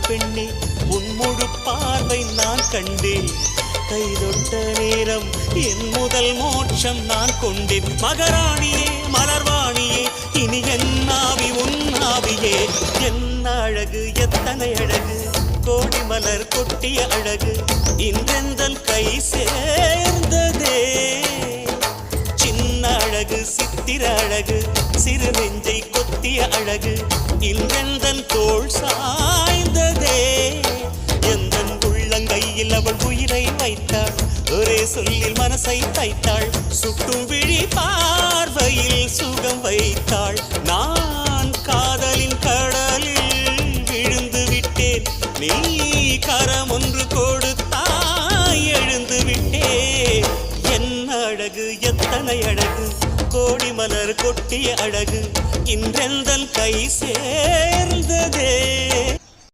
பெண்ணே உன் முழு பார்வை நான் கண்டேன் கைதொட்ட நேரம் என் முதல் மோட்சம் நான் கொண்டேன் மகராணியே மலர்வாணியே இனி என்னாவி உன்னாவியே என்ன அழகு எத்தனை அழகு கோடி மலர் கொட்டிய அழகு இன்றெந்தன் கை சேர்ந்ததே சின்ன அழகு சித்திர அழகு சிறு நெஞ்சை கொத்திய அழகு இன்றெந்தன் தோள் சாய்ந்ததே எந்தன் உள்ளங்கையில் அவள் உயிரை வைத்தாள் ஒரே சொல்லில் மனசை தைத்தாள் சுட்டும் விழி பார்வையில் சுகம் வைத்தாள் நான் காதலின் கடலில் விழுந்து விட்டேன் நீ கரம் ஒன்று கொடுத்தாய் எழுந்து விட்டேன் என்ன அழகு எத்தனை அழகு கோடி மலர் கொட்டிய அழகு இன்றெந்தன் கை சேர்ந்ததே